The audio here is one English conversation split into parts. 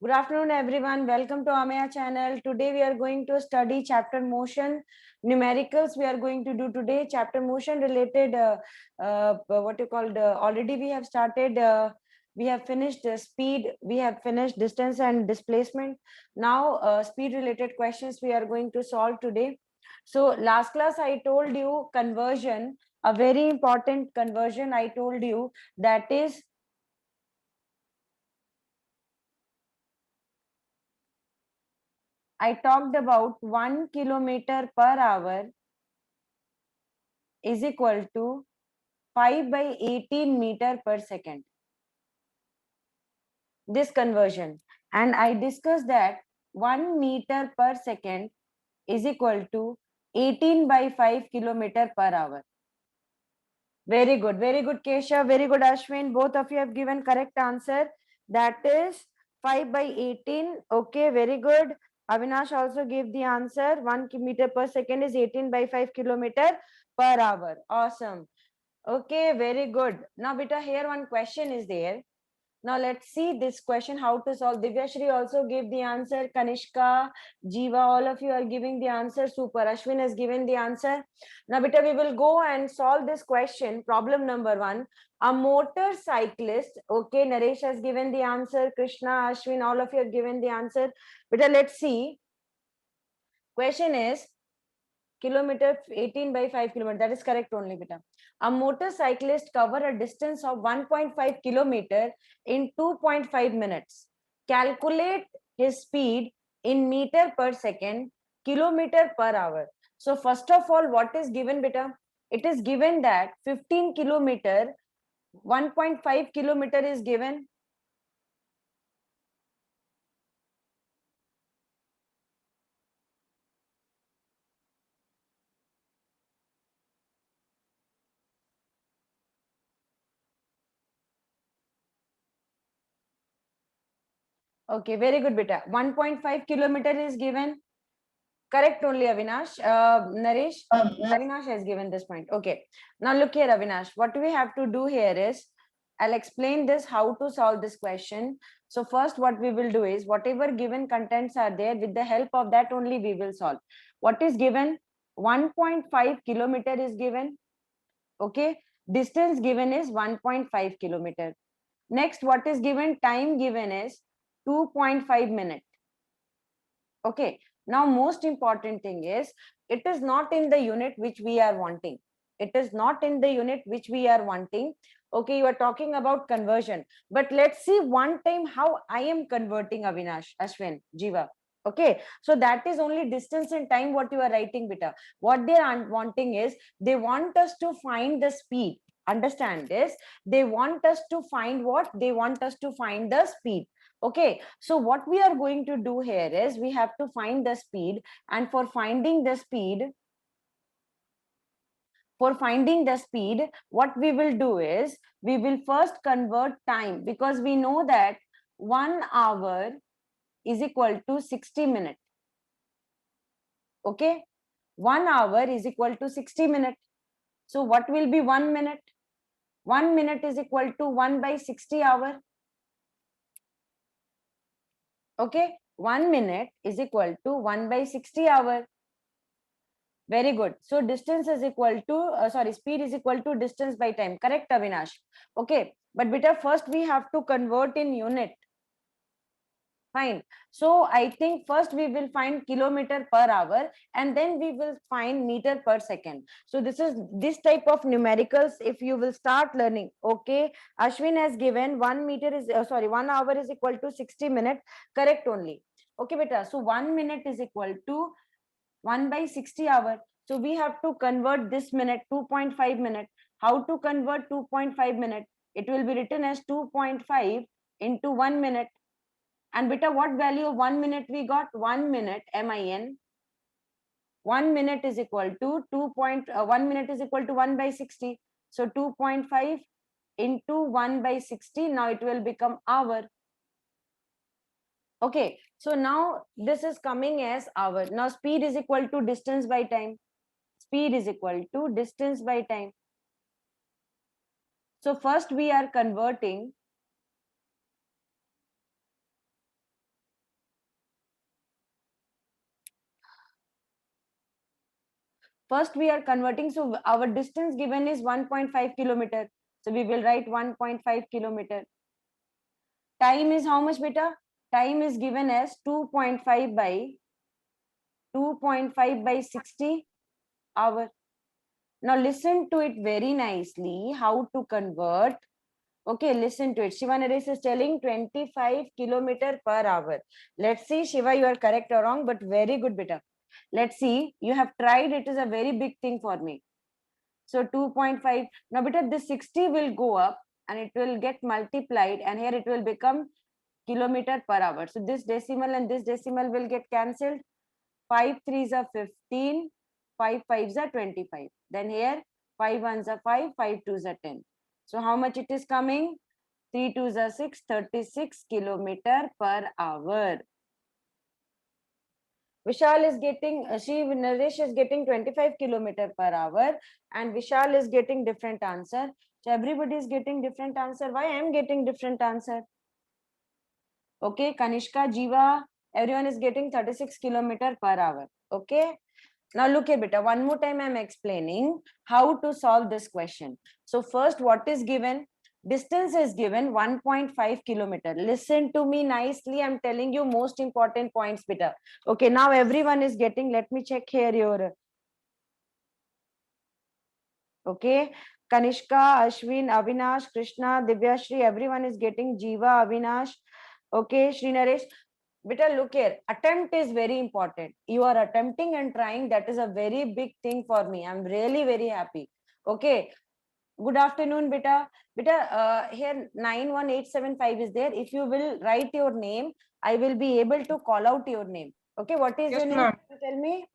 Good afternoon, everyone. Welcome to Amaya channel. Today we are going to study chapter motion numericals. We are going to do today chapter motion related. What you called? Already we have started. We have finished speed. We have finished distance and displacement. Now speed related questions we are going to solve today. So last class I told you conversion. A very important conversion I told you, that is I talked about 1 kilometer per hour is equal to 5 by 18 meter per second. This conversion. And I discussed that 1 meter per second is equal to 18 by 5 kilometer per hour. Very good. Very good, Kesha. Very good, Ashwin. Both of you have given correct answer. That is 5 by 18. Okay, very good. Avinash also gave the answer. 1 meter per second is 18 by 5 kilometer per hour. Awesome. Okay, very good. Now, beta, here one question is there. Now let's see this question, how to solve. Divyashri also gave the answer. Kanishka, Jiva, all of you are giving the answer. Super. Ashwin has given the answer. Now, beta, we will go and solve this question. Problem number 1. A motorcyclist. Okay, Naresh has given the answer. Krishna, Ashwin, all of you have given the answer. Beta, let's see. Question is kilometer 18 by 5 kilometer. That is correct only, beta. A motorcyclist cover a distance of 1.5 kilometer in 2.5 minutes. Calculate his speed in meter per second, kilometer per hour. So first of all, what is given, beta? It is given that 15 kilometer, 1.5 kilometer is given. Okay, very good, beta. 1.5 kilometer is given. Correct only, Avinash. Naresh, Avinash has given this point. Okay. Now look here, Avinash. What we have to do here is, I'll explain this, how to solve this question. So first what we will do is, whatever given contents are there, with the help of that only we will solve. What is given? 1.5 kilometer is given. Okay. Distance given is 1.5 kilometer. Next, what is given? Time given is 2.5 minutes. Okay. Now, most important thing is, it is not in the unit which we are wanting. It is not in the unit which we are wanting. Okay, you are talking about conversion. But let's see one time how I am converting, Avinash, Ashwin, Jiva. Okay, so that is only distance and time what you are writing, beta. What they are wanting is, they want us to find the speed. Understand this? They want us to find what? They want us to find the speed. Okay, so what we are going to do here is, we have to find the speed, and for finding the speed, what we will do is, we will first convert time, because we know that 1 hour is equal to 60 minutes. Okay, 1 hour is equal to 60 minutes. So what will be 1 minute? 1 minute is equal to 1 by 60 hour. Okay, 1 minute is equal to 1 by 60 hour. Very good. So distance is equal to, speed is equal to distance by time. Correct, Avinash? Okay. But beta, first we have to convert in unit. Fine. So I think first we will find kilometer per hour, and then we will find meter per second. So this is this type of numericals if you will start learning. Okay. Ashwin has given 1 meter is, 1 hour is equal to 60 minutes. Correct only. Okay, beta. So 1 minute is equal to 1 by 60 hour. So we have to convert this minute, 2.5 minute. How to convert 2.5 minute? It will be written as 2.5 into 1 minute. And beta, what value of 1 minute we got? 1 minute, MIN. 1 minute is equal to 1 minute is equal to 1 by 60. So 2.5 into 1 by 60. Now it will become hour. Okay, so now this is coming as hour. Now speed is equal to distance by time. Speed is equal to distance by time. So first we are converting First we are converting, so our distance given is 1.5 kilometer. So we will write 1.5 kilometer. Time is how much, beta? Time is given as 2.5 by 60 hour. Now listen to it very nicely, how to convert. Okay, listen to it. Shiva Naresh is telling 25 kilometer per hour. Let's see, Shiva, you are correct or wrong, but very good, beta. Let's see, you have tried, it is a very big thing for me. So 2.5, now beta, this 60 will go up and it will get multiplied, and here it will become kilometer per hour. So this decimal and this decimal will get cancelled. 5 3s are 15, 5 5s are 25. Then here 5 1s are 5, 5 2s are 10. So how much it is coming? 3 2s are 6, 36 kilometer per hour. Vishal is getting, Naresh is getting 25 kilometer per hour, and Vishal is getting different answer. So everybody is getting different answer. Why I am getting different answer? Okay, Kanishka, Jiva, everyone is getting 36 kilometer per hour. Okay. Now look here, beta. One more time I'm explaining how to solve this question. So first, what is given? Distance is given 1.5 kilometer. Listen to me nicely. I'm telling you most important points, beta. Okay, now everyone is getting, let me check here your, okay, Kanishka, Ashwin, Avinash, Krishna, Divyashri, everyone is getting Jiva, Avinash. Okay, Sri Naresh. Beta, look here, attempt is very important. You are attempting and trying, that is a very big thing for me. I'm really very happy. Okay, good afternoon, beta. Beta, here 91875 is there. If you will write your name, I will be able to call out your name. Okay, what is Yes, your name? ma'am. Tell me.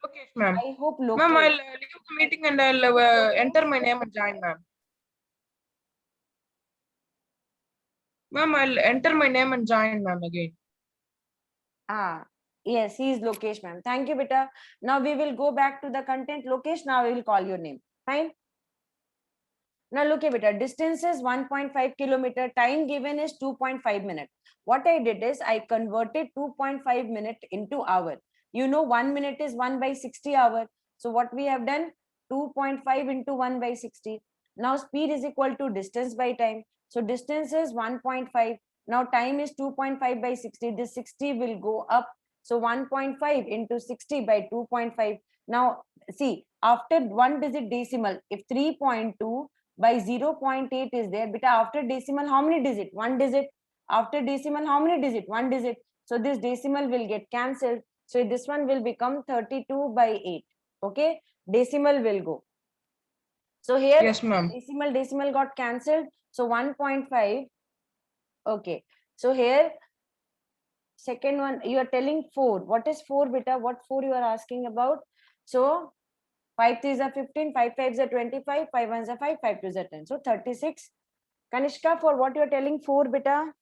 Lokesh, ma'am. I hope Ma'am, I'll Lokesh. leave the meeting and I'll enter my name and join, ma'am. Ma'am, I'll enter my name and join, ma'am, again. Ah, yes, he is Lokesh, ma'am. Thank you, beta. Now we will go back to the content. Lokesh, now I will call your name. Fine. Now look at it. Distance is 1.5 kilometer. Time given is 2.5 minutes. What I did is I converted 2.5 minute into hour. You know 1 minute is 1 by 60 hour. So what we have done? 2.5 into 1 by 60. Now speed is equal to distance by time. So distance is 1.5. Now time is 2.5 by 60. This 60 will go up. So 1.5 into 60 by 2.5. Now see, after one digit decimal, if 3.2 by 0.8 is there, beta, after decimal how many digit? One digit. After decimal how many digit? One digit. So this decimal will get cancelled. So this one will become 32 by 8. Okay, decimal will go. So here Yes, ma'am. decimal got cancelled. So 1.5. Okay, so here second one you are telling 4. What is 4, beta? What 4 you are asking about? So 5 3s are 15, 5 5s are 25, 5 1s are 5, 5 2s are 10. So 36. Kanishka, for what you are telling 4, beta?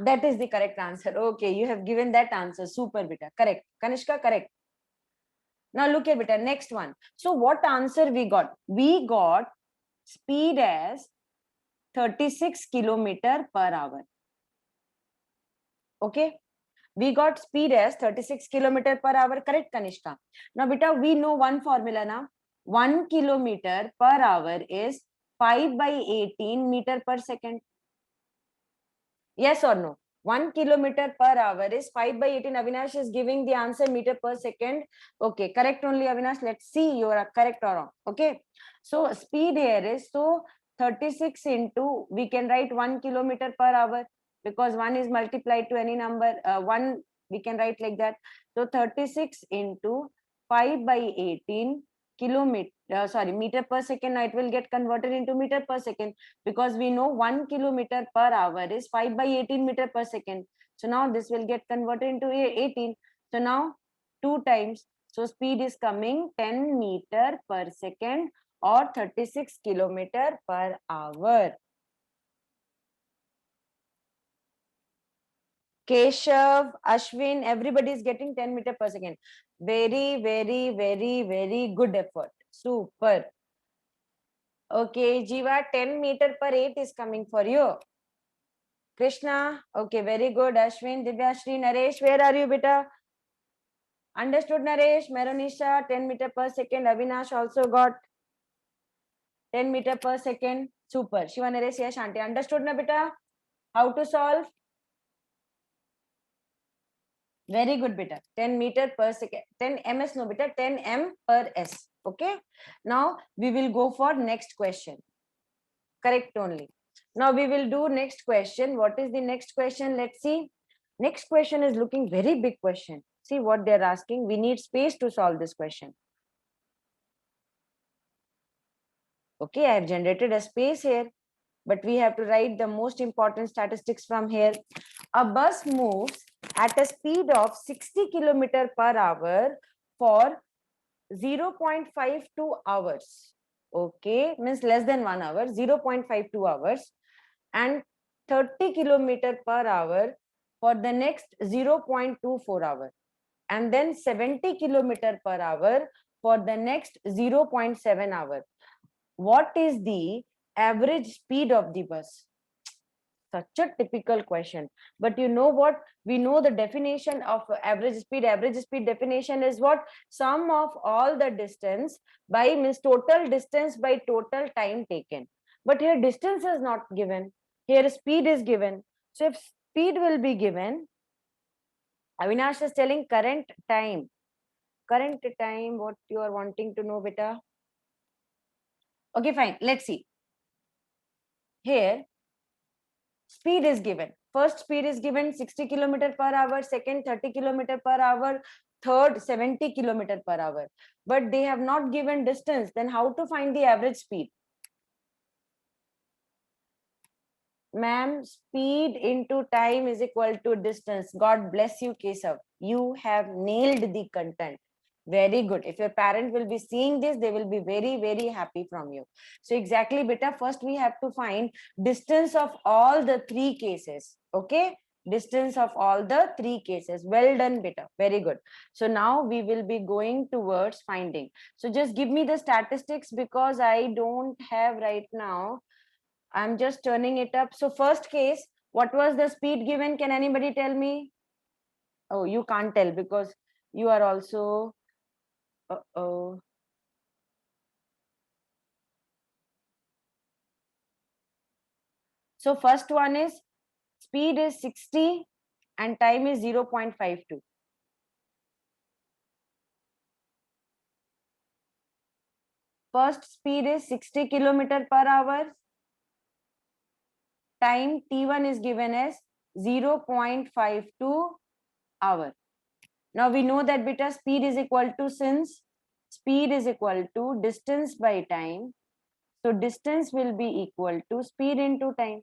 That is the correct answer. Okay, you have given that answer. Super, beta. Correct. Kanishka, correct. Now look at beta. Next one. So what answer we got? We got speed as 36 kilometer per hour. Okay. We got speed as 36 kilometer per hour. Correct, Kanishka. Now, beta, we know one formula now. 1 kilometer per hour is 5 by 18 meter per second. Yes or no? 1 kilometer per hour is 5 by 18. Avinash is giving the answer meter per second. Okay, correct only, Avinash. Let's see you are correct or wrong. Okay. So speed here is, so 36 into, we can write 1 kilometer per hour because 1 is multiplied to any number. 1 we can write like that. So 36 into 5 by 18 kilometer, meter per second. Now it will get converted into meter per second, because we know 1 kilometer per hour is 5 by 18 meter per second. So now this will get converted into 18. So now 2 times. So speed is coming 10 meter per second or 36 kilometer per hour. Keshav, Ashwin, everybody is getting 10 meter per second. Very, very, very, very good effort. Super. Okay, Jiva, 10 meter per 8 is coming for you. Krishna, okay, very good. Ashwin, Divyashri, Naresh, where are you, beta? Understood, Naresh. Meronisha, 10 meter per second. Avinash also got 10 meter per second. Super. Shiva, Naresh, yes, Shanti. Understood, na, beta? How to solve? Very good, beta. 10 meter per second. 10 ms, no, beta. 10 m per s. Okay. Now we will go for next question. Correct only. Now we will do next question. What is the next question? Let's see. Next question is looking very big question. See what they're asking. We need space to solve this question. Okay, I have generated a space here, but we have to write the most important statistics from here. A bus moves at a speed of 60 kilometer per hour for 0.52 hours. Okay, means less than 1 hour, 0.52 hours, and 30 kilometer per hour for the next 0.24 hour, and then 70 kilometer per hour for the next 0.7 hour. What is the average speed of the bus? Such a typical question. But you know what? We know the definition of average speed. Average speed definition is what? Sum of all the distance by means total distance by total time taken. But here distance is not given. Here speed is given. So if speed will be given, Avinash is telling current time. Current time, what you are wanting to know, beta? Okay, fine. Let's see. Here, speed is given. First speed is given 60 kilometer per hour, second 30 kilometer per hour, third 70 kilometer per hour. But they have not given distance. Then how to find the average speed? Ma'am, speed into time is equal to distance. God bless you, Kesav. You have nailed the content. Very good. If your parent will be seeing this, they will be very, very happy from you. So exactly, beta, first we have to find distance of all the three cases. Okay. Distance of all the three cases. Well done, beta. Very good. So now we will be going towards finding. So just give me the statistics because I don't have right now. I'm just turning it up. So first case, what was the speed given? Can anybody tell me? Oh, you can't tell because you are also, oh. So first one is speed is 60 and time is 0.52. First speed is 60 kilometer per hour. Time T1 is given as 0.52 hour. Now we know that beta speed is equal to, since speed is equal to distance by time, so distance will be equal to speed into time.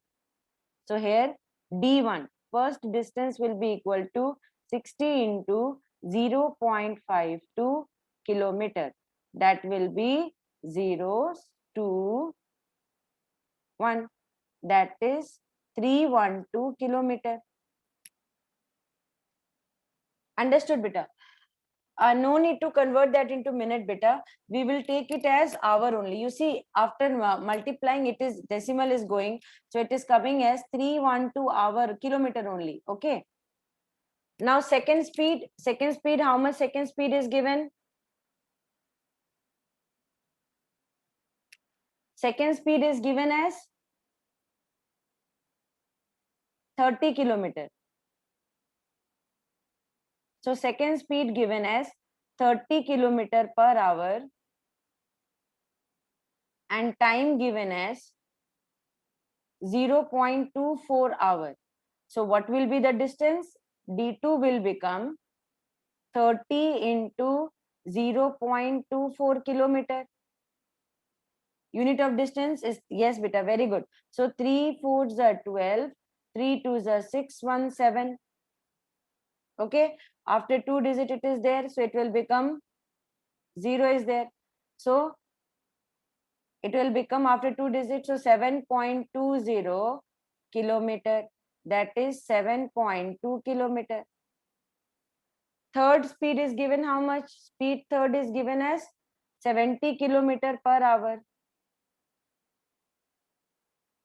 So here D1, first distance will be equal to 60 into 0.52 kilometer. That will be 0 to 1. That is 312 kilometer. Understood, beta? No need to convert that into minute, beta. We will take it as hour only. You see, after multiplying, it is decimal is going, so it is coming as 312 hour kilometer only. Okay. Now second speed, how much second speed is given? Second speed is given as 30 kilometer. So second speed given as 30 kilometer per hour and time given as 0.24 hour. So what will be the distance? D2 will become 30 into 0.24 kilometer. Unit of distance is, yes, beta, very good. So 3 4s are 12, 3 2s are 617. Okay, after 2 digit it is there, so it will become 0 is there. So it will become after 2 digits, so 7.20 kilometer. That is 7.2 kilometer. Third speed is given how much? Speed third is given as 70 kilometer per hour.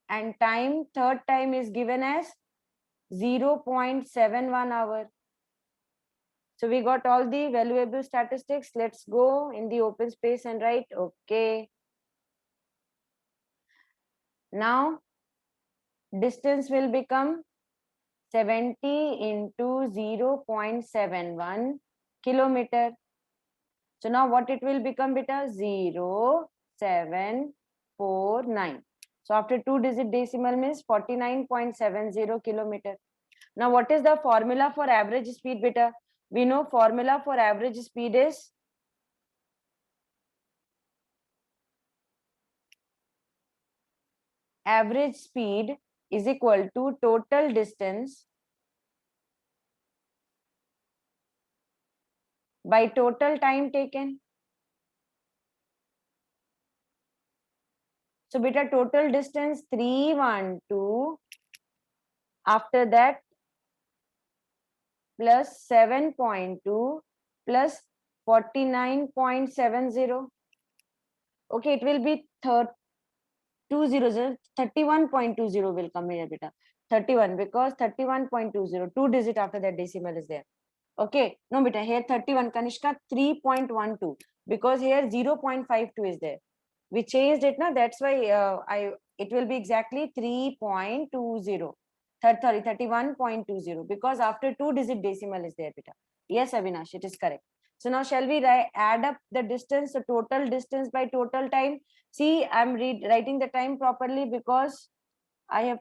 And time, third time is given as 0.71 hour. So we got all the valuable statistics. Let's go in the open space and write. Okay. Now distance will become 70 into 0.71 kilometer. So now what it will become, beta? 0749. So after 2-digit decimal means 49.70 kilometer. Now what is the formula for average speed, beta? We know formula for average speed is average speed is equal to total distance by total time taken. So beta total distance 312, after that plus 7.2 plus 49.70. Okay, it will be 31.20 will come here, beta. 31 because 31.20, 2-digit after that decimal is there. Okay, no beta, here 31, Kanishka 3.12 because here 0.52 is there. We changed it now, that's why it will be exactly 3.20. Sorry, 31.20 because after 2-digit decimal is there, beta. Yes, Avinash, it is correct. So now shall we add up the distance, the total distance by total time? See, I'm writing the time properly because I've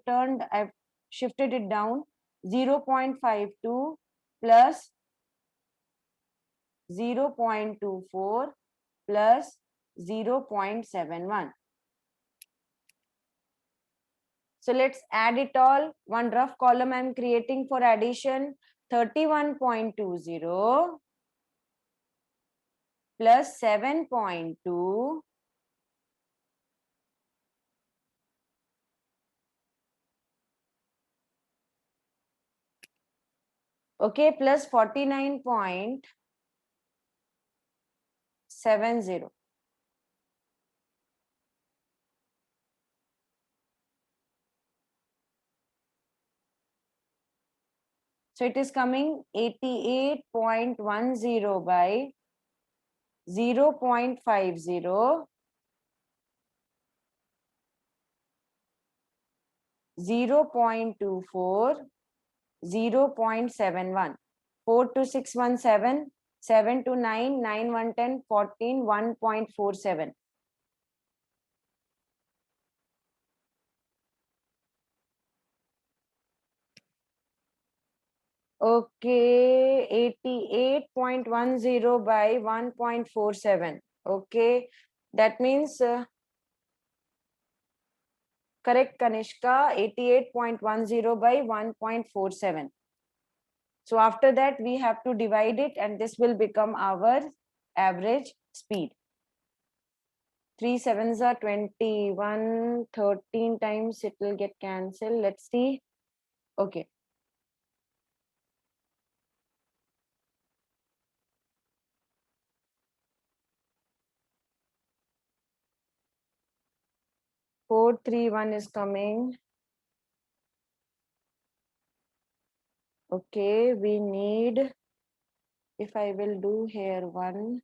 shifted it down. 0.52 plus 0.24 plus 0.71. So let's add it all. One rough column I'm creating for addition. 31.20 plus 7.2 okay, plus 49.70. So it is coming 88.10 by 0.50, 0.24, 0.71. 4 to 617, 7 to 9, 9, 1, 10, 14, 1.47. Okay, 88.10 by 1.47. Okay, that means correct, Kanishka, 88.10 by 1.47. So after that, we have to divide it and this will become our average speed. 3 sevens are 21, 13 times it will get cancelled. Let's see. Okay. Four, 3, 1 is coming. Okay, we need, if I will do here 1,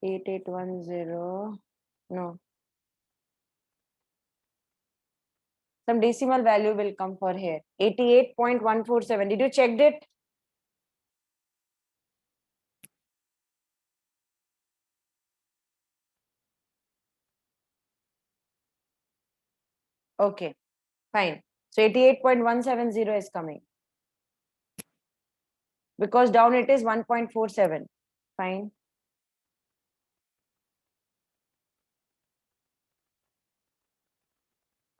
8810, no. Some decimal value will come for here. 88.147. Did you check it? Okay, fine. So 88.170 is coming. Because down it is 1.47. Fine.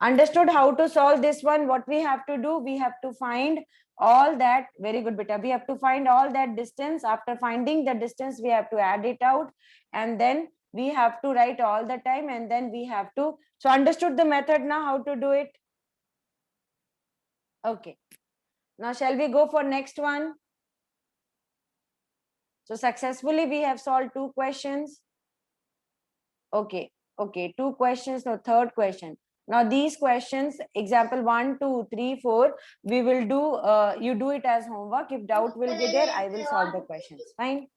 Understood how to solve this one? What we have to do? We have to find all that. Very good, beta. We have to find all that distance. After finding the distance, we have to add it out. And then we have to write all the time. And then we have to. So understood the method now, how to do it? Okay. Now shall we go for next one? So successfully we have solved 2 questions. Okay. Okay. 2 questions. No, third question. Now these questions, example 1, 2, 3, 4, we will do, you do it as homework. If doubt will be there, I will solve the questions. Fine.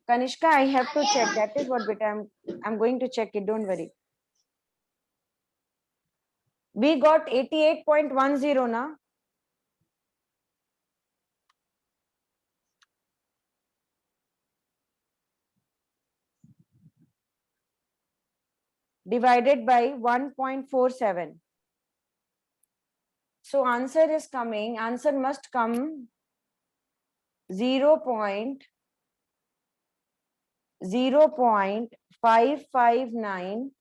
Kanishka, I have to check. That is what bit I'm going to check it. Don't worry. We got 88.10 na. Divided by 1.47. So answer is coming. Answer must come 0.559.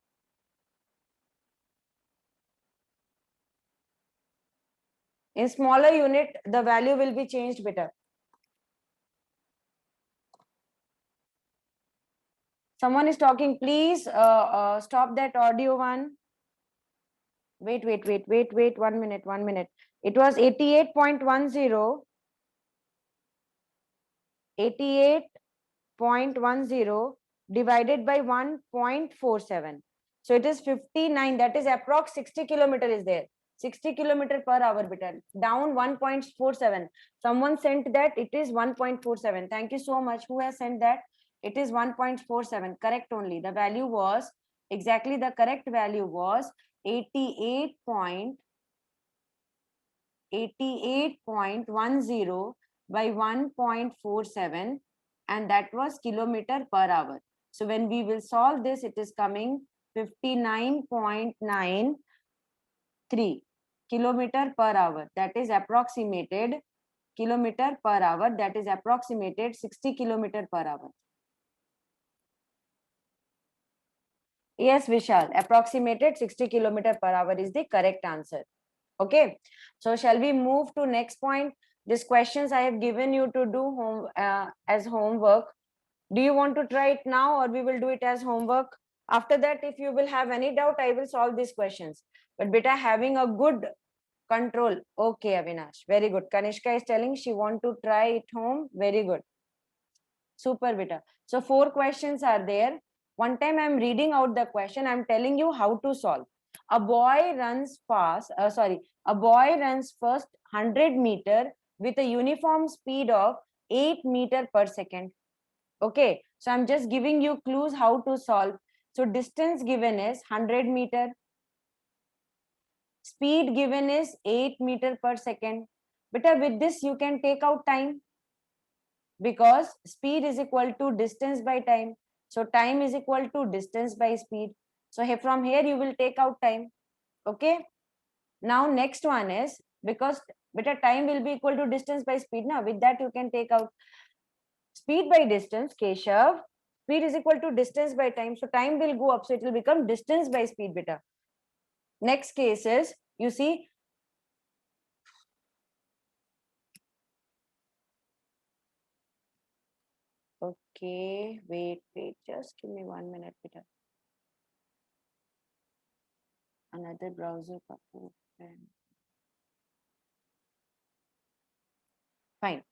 In smaller unit, the value will be changed better. Someone is talking. Please stop that audio one. Wait. 1 minute. It was 88.10. 88.10 divided by 1.47. So it is 59. That is approx 60 kilometer is there. 60 kilometer per hour beta. Down 1.47. Someone sent that it is 1.47. Thank you so much. Who has sent that? It is 1.47. Correct only. The value was exactly, the correct value was 88.10 by 1.47, and that was kilometer per hour. So when we will solve this, it is coming 59.93 kilometer per hour. That is approximated kilometer per hour. That is approximated 60 kilometer per hour. Yes, Vishal, approximated 60 kilometer per hour is the correct answer. Okay, so shall we move to next point? These questions I have given you to do home as homework. Do you want to try it now, or we will do it as homework? After that, if you will have any doubt, I will solve these questions. But beta, having a good control. Okay, Avinash, very good. Kanishka is telling she want to try it home. Very good. Super beta. So 4 questions are there. One time I'm reading out the question, I'm telling you how to solve. A boy runs fast, a boy runs first 100 meter with a uniform speed of 8 meter per second. Okay, so I'm just giving you clues how to solve. So distance given is 100 meter. Speed given is 8 meter per second. But with this, you can take out time, because speed is equal to distance by time. So time is equal to distance by speed. So here, from here you will take out time. Okay. Now next one is, because better time will be equal to distance by speed. Now with that you can take out speed by distance. Keshav, speed is equal to distance by time. So time will go up. So it will become distance by speed beta. Next case is, you see, okay, wait, just give me 1 minute beta. Another browser. Fine.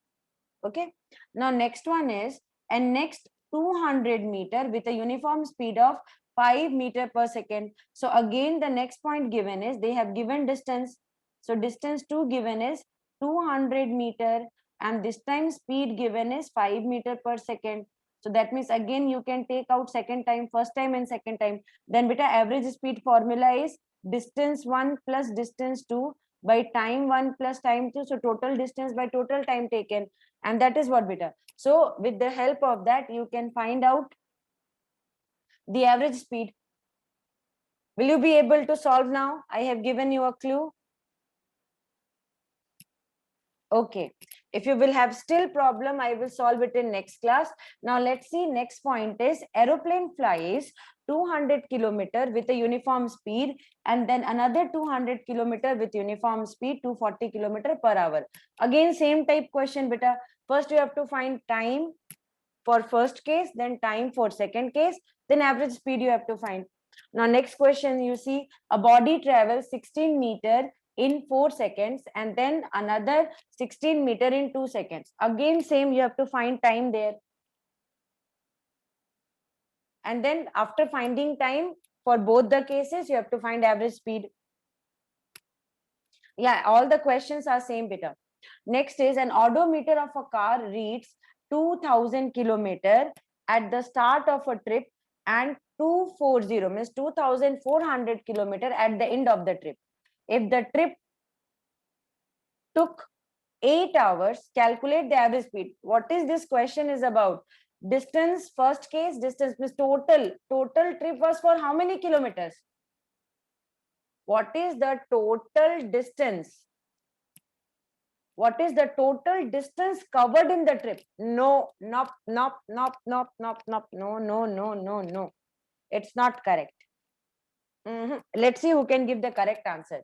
Okay. Now next one is, and next 200 meter with a uniform speed of 5 meter per second. So again, the next point given is, they have given distance. So distance 2 given is 200 meter, and this time speed given is 5 meter per second. So that means again you can take out second time, first time and second time. Then beta, average speed formula is distance 1 plus distance 2 by time 1 plus time 2. So total distance by total time taken, and that is what beta. So with the help of that, you can find out the average speed. Will you be able to solve now? I have given you a clue. Okay, if you will have still problem, I will solve it in next class. Now let's see, next point is, aeroplane flies 200 kilometer with a uniform speed, and then another 200 kilometer with uniform speed 240 kilometer per hour. Again same type question beta. First you have to find time for first case, then time for second case, then average speed you have to find. Now next question, you see, a body travels 16 meter in 4 seconds, and then another 16 meter in 2 seconds. Again same, you have to find time there. And then after finding time for both the cases, you have to find average speed. Yeah, all the questions are same beta. Next is an odometer of a car reads 2000 kilometer at the start of a trip and 240 means 2400 kilometer at the end of the trip. If the trip took 8 hours, calculate the average speed. What is this question is about? Distance, first case, distance means total trip was for how many kilometers? What is the total distance? What is the total distance covered in the trip? No, nope, nope, nope, nope, nope, nope, no, no, no, no, no. It's not correct. Let's see who can give the correct answer.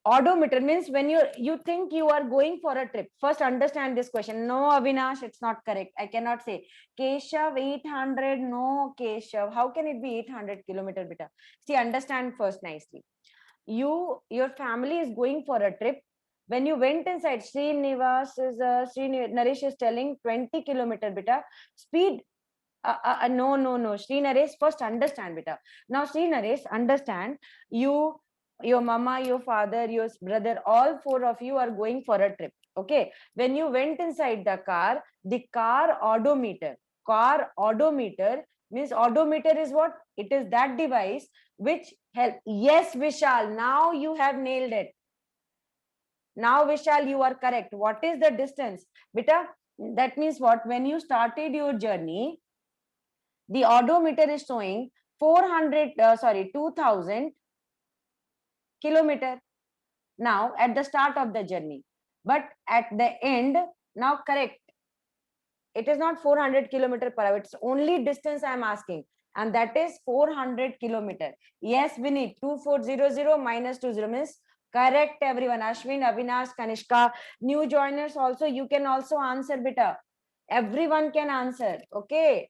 Odometer means when you think you are going for a trip. First understand this question. No, Avinash, it's not correct. I cannot say. Keshav, 800. No, Keshav. How can it be 800 kilometer beta? See, understand first nicely. Your family is going for a trip. When you went inside, Naresh is telling 20 kilometer beta speed. No, no, no. Sri Naresh, first understand beta. Now, Sri Naresh, understand you, your mama, your father, your brother, all four of you are going for a trip. Okay. When you went inside the car odometer means odometer is what? It is that device which help. Yes, Vishal, now you have nailed it. Now, Vishal, you are correct. What is the distance? Beta, that means what? When you started your journey, the odometer is showing 2000 kilometer now at the start of the journey. But at the end, now correct. It is not 400 kilometer per hour. It's only distance I am asking. And that is 400 kilometer. Yes, Vinny, 2400 minus 20 means correct everyone. Ashwin, Avinash, Kanishka, new joiners also, you can also answer beta. Everyone can answer. Okay.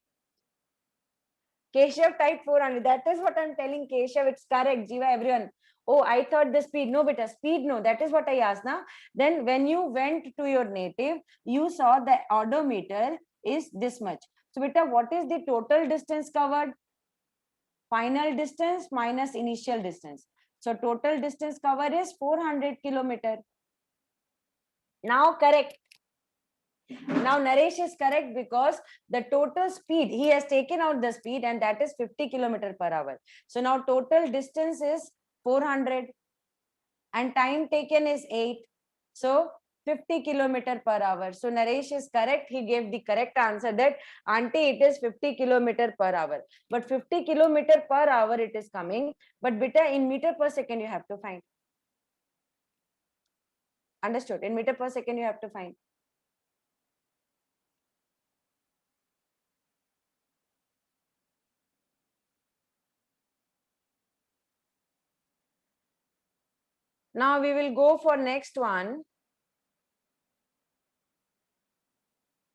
Keshav type 400. That is what I'm telling Keshav. It's correct. Jiva, everyone. Oh, I thought the speed. No, beta, speed, no. That is what I asked now. Then when you went to your native, you saw the odometer is this much. So, beta, what is the total distance covered? Final distance minus initial distance. So, total distance covered is 400 kilometer. Now, correct. Now Naresh is correct because the total speed, he has taken out the speed and that is 50 kilometer per hour. So now total distance is 400 and time taken is 8. So 50 kilometer per hour. So Naresh is correct. He gave the correct answer that auntie it is 50 kilometer per hour. But 50 kilometer per hour it is coming. But beta in meter per second you have to find. Understood? In meter per second you have to find. Now we will go for next one.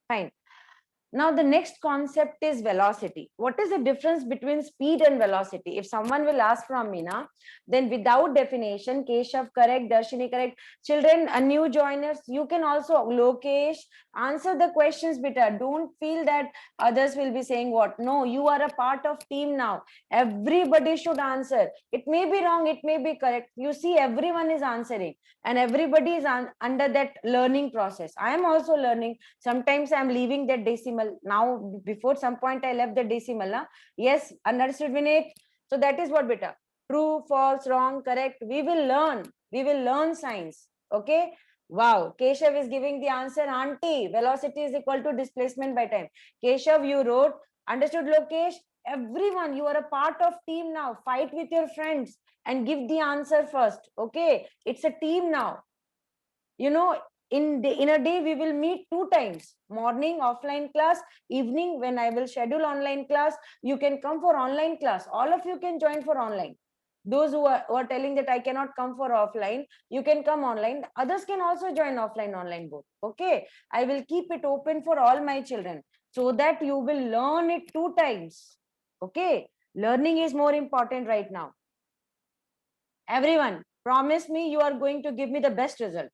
Fine. Now the next concept is velocity. What is the difference between speed and velocity? If someone will ask from me now, then without definition, Keshav correct, Darshini correct. Children, new joiners, you can also, Lokesh, answer the questions better. Don't feel that others will be saying what. No, you are a part of team now. Everybody should answer. It may be wrong, it may be correct. You see, everyone is answering and everybody is under that learning process. I am also learning. Sometimes I am leaving that decimal. Now before some point I left the decimal. Yes, understood, Vinay? So that is what beta. True, false, wrong, correct. We will learn science. Okay. Wow, Keshav is giving the answer. Auntie, velocity is equal to displacement by time. Keshav, you wrote. Understood, Lokesh? Everyone, you are a part of team now. Fight with your friends and give the answer first. Okay, it's a team now. You know, in a day we will meet 2 times, morning offline class, evening when I will schedule online class. You can come for online class. All of you can join for online. Those who are telling that I cannot come for offline, you can come online. Others can also join offline, online both. Okay, I will keep it open for all my children so that you will learn it 2 times. Okay, learning is more important right now. Everyone, promise me you are going to give me the best result.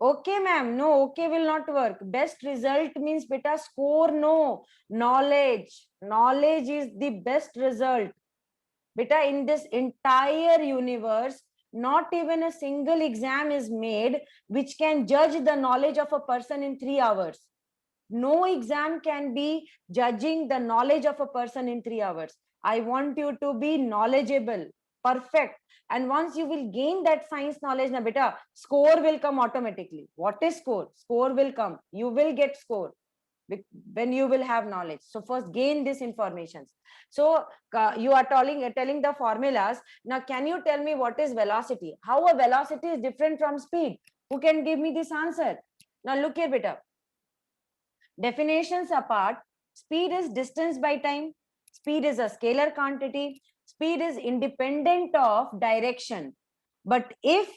Okay, ma'am. No, okay will not work. Best result means beta score. No, knowledge. Knowledge is the best result. Beta, in this entire universe, not even a single exam is made which can judge the knowledge of a person in 3 hours. No exam can be judging the knowledge of a person in 3 hours. I want you to be knowledgeable, perfect. And once you will gain that science knowledge, na beta, score will come automatically. What is score? Score will come. You will get score when you will have knowledge. So first gain this information. So you are telling the formulas. Now can you tell me what is velocity? How a velocity is different from speed? Who can give me this answer? Now look here, beta. Definitions apart, speed is distance by time. Speed is a scalar quantity. Speed is independent of direction. But if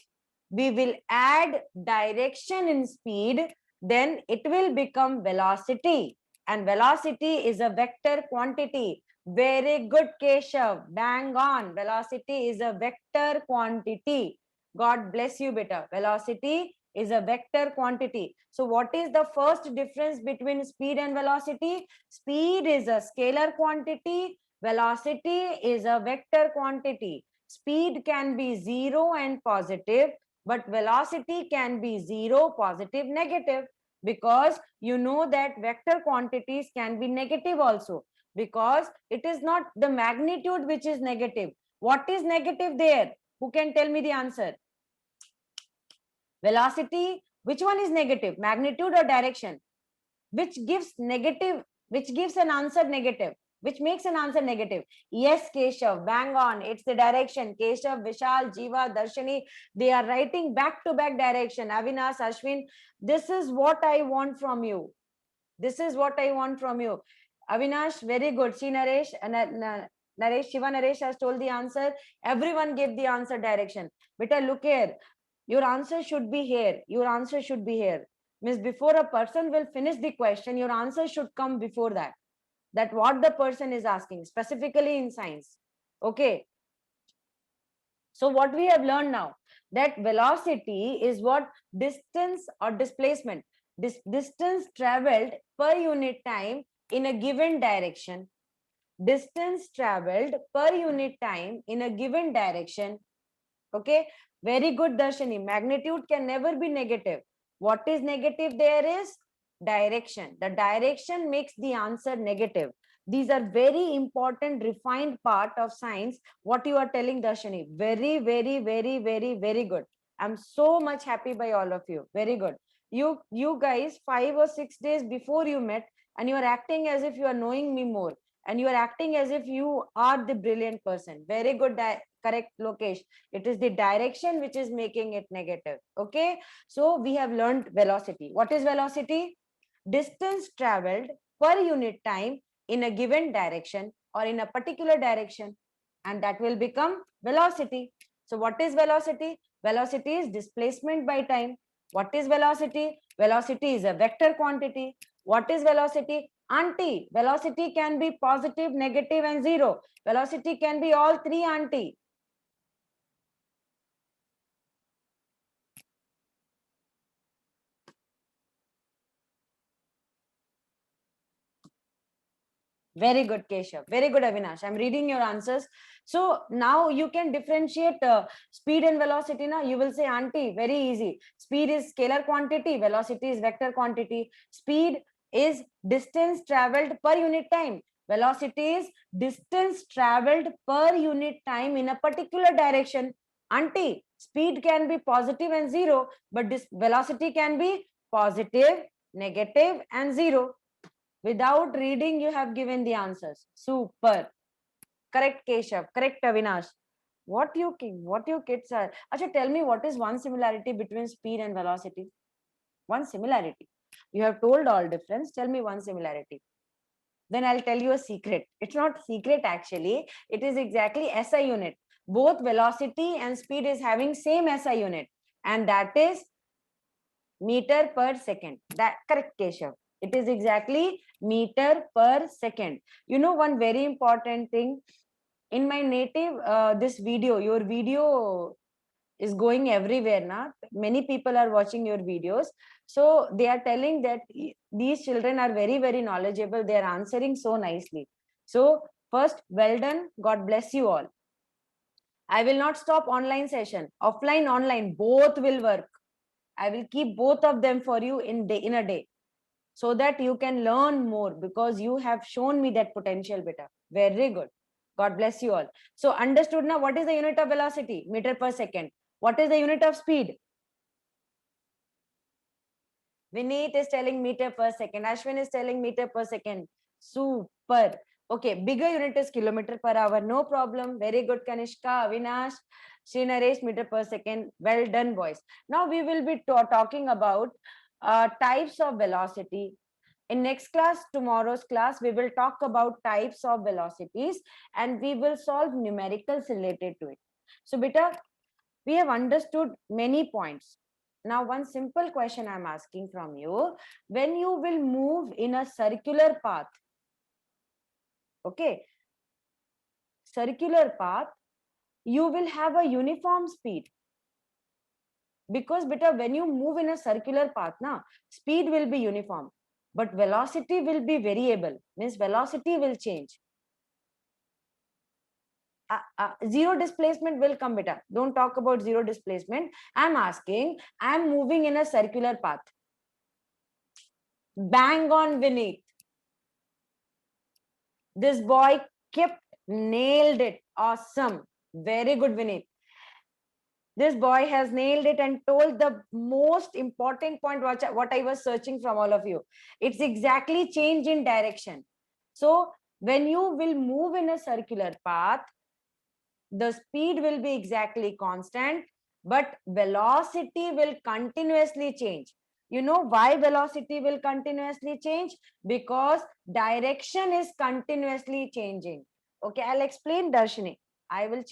we will add direction in speed, then it will become velocity. And velocity is a vector quantity. Very good, Keshav. Bang on. Velocity is a vector quantity. God bless you, beta. Velocity is a vector quantity. So what is the first difference between speed and velocity? Speed is a scalar quantity. Velocity is a vector quantity. Speed can be 0 and positive, but velocity can be 0, positive, negative, because you know that vector quantities can be negative also, because it is not the magnitude which is negative. What is negative there? Who can tell me the answer? Velocity, which one is negative? Magnitude or direction? Which gives negative, which gives an answer negative? Which makes an answer negative? Yes, Keshav, bang on. It's the direction. Keshav, Vishal, Jiva, Darshini, they are writing back to back direction. Avinash, Ashwin, this is what I want from you. This is what I want from you. Avinash, very good. See, Naresh, Naresh, Shiva Naresh has told the answer. Everyone gave the answer direction. Beta, look here. Your answer should be here. Your answer should be here. Means before a person will finish the question, your answer should come before that. That what the person is asking, specifically in science. Okay. So what we have learned now, that velocity is what? Distance or displacement. Distance traveled per unit time in a given direction. Distance traveled per unit time in a given direction. Okay, very good, Darshini. Magnitude can never be negative. What is negative there is direction. The direction makes the answer negative. These are very important refined part of science. What you are telling, Darshini, very, very, very, very, very good. I'm so much happy by all of you. Very good. You guys 5 or 6 days before you met, and you are acting as if you are knowing me more, and you are acting as if you are the brilliant person. Very good, correct, Lokesh. It is the direction which is making it negative. Okay, so we have learned velocity. What is velocity? Distance traveled per unit time in a given direction or in a particular direction, and that will become velocity. So what is velocity? Velocity is displacement by time. What is velocity? Velocity is a vector quantity. What is velocity? Auntie, velocity can be positive, negative, and zero. Velocity can be all three, auntie. Very good, Keshav. Very good, Avinash. I'm reading your answers. So now you can differentiate speed and velocity. Now you will say, auntie, very easy. Speed is scalar quantity, velocity is vector quantity. Speed is distance traveled per unit time. Velocity is distance traveled per unit time in a particular direction. Auntie, speed can be positive and zero, but this velocity can be positive, negative, and zero. Without reading, you have given the answers. Super. Correct, Keshav. Correct, Avinash. What you kids are? Acha, tell me what is one similarity between speed and velocity? One similarity. You have told all difference. Tell me one similarity. Then I'll tell you a secret. It's not secret actually. It is exactly SI unit. Both velocity and speed is having same SI unit, and that is meter per second. That correct, Keshav. It is exactly meter per second. You know, one very important thing in my native, this video, your video is going everywhere now. Many people are watching your videos. So they are telling that these children are very, very knowledgeable. They are answering so nicely. So first, well done. God bless you all. I will not stop online session. Offline, online, both will work. I will keep both of them for you in a day, so that you can learn more, because you have shown me that potential better. Very good. God bless you all. So understood now what is the unit of velocity? Meter per second. What is the unit of speed? Vineet is telling meter per second. Ashwin is telling meter per second. Super. Okay, bigger unit is kilometer per hour. No problem. Very good, Kanishka, Avinash, Srinaresh, meter per second. Well done, boys. Now we will be talking about types of velocity. In next class, tomorrow's class, we will talk about types of velocities and we will solve numericals related to it. So, beta, we have understood many points. Now, one simple question I'm asking from you: when you will move in a circular path, okay, circular path, you will have a uniform speed. Because beta, when you move in a circular path, na, speed will be uniform, but velocity will be variable, means velocity will change. Zero displacement will come, beta. Don't talk about zero displacement. I'm asking, I'm moving in a circular path. Bang on, Vineet. This boy kept nailed it. Awesome. Very good, Vineet. This boy has nailed it and told the most important point what I was searching from all of you. It's exactly change in direction. So when you will move in a circular path, the speed will be exactly constant, but velocity will continuously change. You know why velocity will continuously change? Because direction is continuously changing. Okay, I'll explain, Darshini. I will